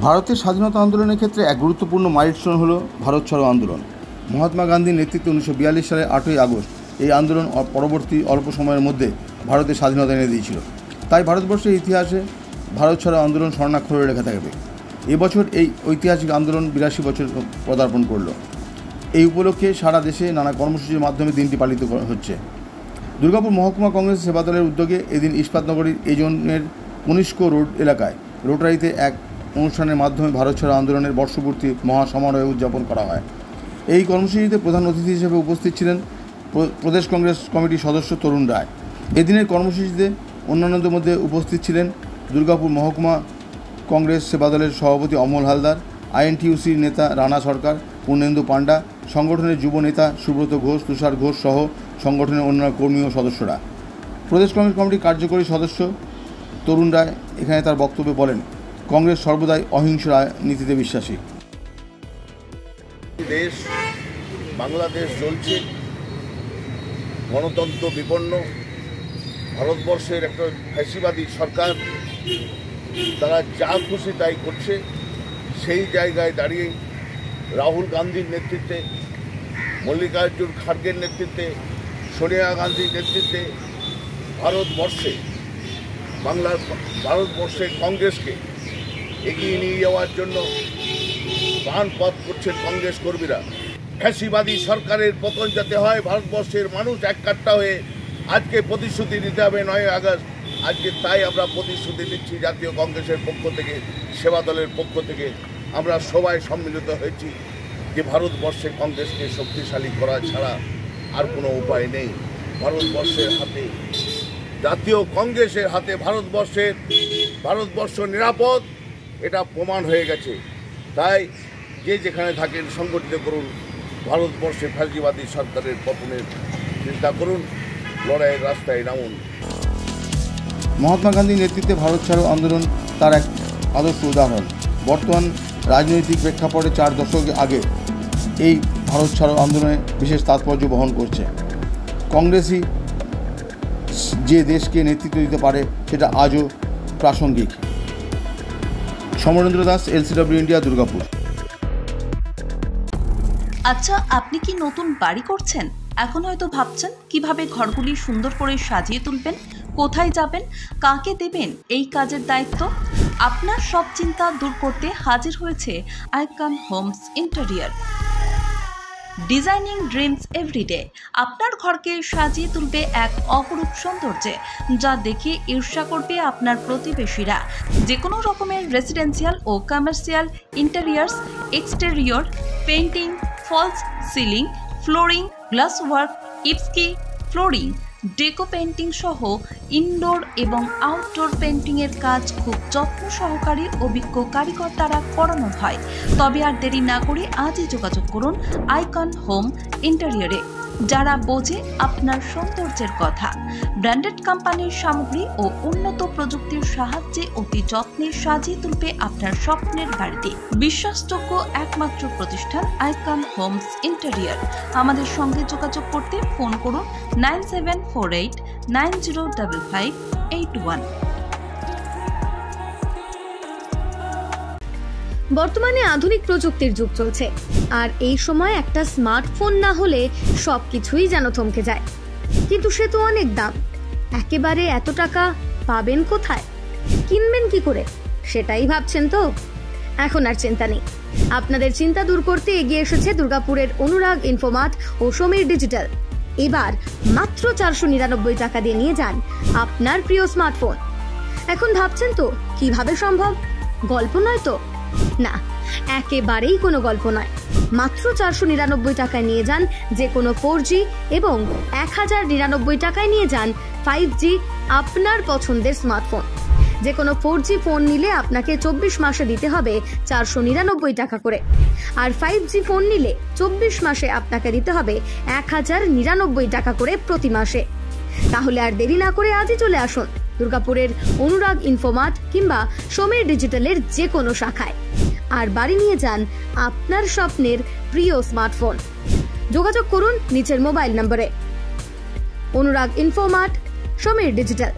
ভারতের স্বাধীনতা আন্দোলনের ক্ষেত্রে এক গুরুত্বপূর্ণ মাইলস্টোন হল ভারত ছাড়ো আন্দোলন। মহাত্মা গান্ধীর নেতৃত্বে 1942 সালের 8ই আগস্ট এই আন্দোলন পরবর্তী অল্প সময়ের মধ্যে ভারতের স্বাধীনতা এনে দিয়েছিল। তাই ভারতবর্ষের ইতিহাসে ভারত ছাড়ো আন্দোলন স্বর্ণাক্ষরে লেখা থাকবে। এবছর এই ঐতিহাসিক আন্দোলন 82 বছর পদার্পণ করল। এই উপলক্ষে সারা দেশে নানা কর্মসূচির মাধ্যমে দিনটি পালিত হচ্ছে। দুর্গাপুর মহকুমা কংগ্রেস সেবা দলের উদ্যোগে এদিন ইস্পাতনগরীর এজনের কনিষ্ক রোড এলাকায় রোটারিতে এক অনুষ্ঠানের মাধ্যমে ভারত ছাড়ো আন্দোলনের বর্ষপূর্তি মহাসমারোহে উদযাপন করা হয়। এই কর্মসূচিতে প্রধান অতিথি হিসেবে উপস্থিত ছিলেন প্রদেশ কংগ্রেস কমিটির সদস্য তরুণ রায়। এদিনের কর্মসূচিতে অন্যান্যদের মধ্যে উপস্থিত ছিলেন দুর্গাপুর মহকুমা কংগ্রেস সেবা দলের সভাপতি অমল হালদার, আইএনটিইউসির নেতা রানা সরকার, পূর্ণেন্দু পাণ্ডা, সংগঠনের যুব নেতা সুব্রত ঘোষ, তুষার ঘোষ সহ সংগঠনের অন্যান্য কর্মী ও সদস্যরা। প্রদেশ কংগ্রেস কমিটির কার্যকরী সদস্য তরুণ রায় এখানে তার বক্তব্যে বলেন, কংগ্রেস সর্বদাই অহিংস রাজনীতিতে বিশ্বাসী। দেশ বাংলাদেশ চলছে, গণতন্ত্র বিপন্ন, ভারতবর্ষের একটা ফ্যাসিবাদী সরকার, তারা যা খুশি তাই করছে। সেই জায়গায় দাঁড়িয়ে রাহুল গান্ধীর নেতৃত্বে, মল্লিকার্জুন খাড়গের নেতৃত্বে, সোনিয়া গান্ধীর নেতৃত্বে ভারতবর্ষের কংগ্রেসকে এগিয়ে নিয়ে যাওয়ার জন্য প্রাণপণ করছেন কংগ্রেস কর্মীরা। ফ্যাসিবাদী সরকারের পতন যাতে হয়, ভারতবর্ষের মানুষ এককাট্টা হয়ে আজকে প্রতিশ্রুতি দিতে হবে 9 আগস্ট। আজকে তাই আমরা প্রতিশ্রুতি দিচ্ছি। জাতীয় কংগ্রেসের পক্ষ থেকে, সেবা দলের পক্ষ থেকে আমরা সবাই সম্মিলিত হয়েছি যে ভারতবর্ষে কংগ্রেসকে শক্তিশালী করা ছাড়া আর কোনো উপায় নেই। ভারতবর্ষের হাতে, জাতীয় কংগ্রেসের হাতে ভারতবর্ষ নিরাপদ, এটা প্রমাণ হয়ে গেছে। তাই যে যেখানে থাকেন সংগঠিত করুন, ভারতবর্ষে ফ্যাসিবাদী সরকারের পতনের চিন্তা করুন, লড়াইয়ের রাস্তায় নামুন। মহাত্মা গান্ধীর নেতৃত্বে ভারত ছাড়ো আন্দোলন তার এক আদর্শ উদাহরণ। বর্তমান রাজনৈতিক প্রেক্ষাপটে 4 দশক আগে এই ভারত ছাড়ো আন্দোলনে বিশেষ তাৎপর্য বহন করছে। কংগ্রেসই যে দেশকে নেতৃত্ব দিতে পারে সেটা আজও প্রাসঙ্গিক। Samarendra Das, LCW India, Durgapur. আচ্ছা, আপনি কি নতুন বাড়ি করছেন? এখন হয়তো ভাবছেন কিভাবে ঘরগুলি সুন্দর করে সাজিয়ে তুলবেন, কোথায় যাবেন, কাকে দেবেন এই কাজের দায়িত্ব। আপনার সব চিন্তা দূর করতে হাজির হয়েছে icon homes interior. Designing dreams everyday আপনার ঘরকে সাজিয়ে তুলবে এক অপরূপ সৌন্দর্যে, যা দেখে ঈর্ষা করবে আপনার প্রতিবেশীরা। যে কোনো রকমের রেসিডেন্সিয়াল ও commercial interiors, exterior, painting, false ceiling, flooring, glass work, ইপস্কি ফ্লোরিং, ডেকো পেইন্টিং সহ ইনডোর এবং আউটডোর পেইন্টিংয়ের কাজ খুব যত্ন সহকারে অভিজ্ঞ কারিগর দ্বারা করানো হয়। তবে আর দেরি না করে আজই যোগাযোগ করুন আইকন হোম ইন্টেরিয়রে, যারা বোঝে আপনার সৌন্দর্যের কথা। ব্র্যান্ডেড কোম্পানির সামগ্রী ও উন্নত প্রযুক্তির সাহায্যে অতি যত্নে সাজিয়ে তুলবে আপনার স্বপ্নের বাড়িতে। বিশ্বাসযোগ্য একমাত্র প্রতিষ্ঠান আইকন হোমস ইন্টেরিয়র। আমাদের সঙ্গে যোগাযোগ করতে ফোন করুন 9748905581। বর্তমানে আধুনিক প্রযুক্তির যুগ চলছে, আর এই সময় একটা স্মার্টফোন না হলে সবকিছুই যেন থমকে যায়। কিন্তু সে তো অনেক দাম, একেবারে এত টাকা পাবেন কোথায়, কিনবেন কি করে, সেটাই ভাবছেন তো? এখন আর চিন্তা নেই। আপনাদের চিন্তা দূর করতে এগিয়ে এসেছে দুর্গাপুরের অনুরাগ ইনফোমার্ট ও সমীর ডিজিটাল। এবার মাত্র 499 টাকা দিয়ে নিয়ে যান আপনার প্রিয় স্মার্টফোন। এখন ভাবছেন তো কিভাবে সম্ভব? গল্প নয় তো? না, একেবারেই কোনো গল্প নয়। মাত্র 499 টাকায় নিয়ে যান যে কোনো 4G এবং 1099 টাকায় নিয়ে যান 5G আপনার পছন্দের স্মার্টফোন। যে কোনো 4G ফোন নিলে আপনাকে 24 মাসে দিতে হবে 499 টাকা করে, আর 5G ফোন নিলে 24 মাসে আপনাকে দিতে হবে 1099 টাকা করে প্রতি মাসে। তাহলে আর দেরি না করে আজই চলে আসুন দুর্গাপুরের অনুরাগ ইনফোমার্ট কিংবা সমীর ডিজিটালের যে কোনো শাখায়, আর বাড়ি নিয়ে যান আপনার স্বপ্নের প্রিয় স্মার্টফোন। যোগাযোগ করুন নিচের মোবাইল নম্বরে। অনুরাগ ইনফোমার্ট, সমীর ডিজিটাল।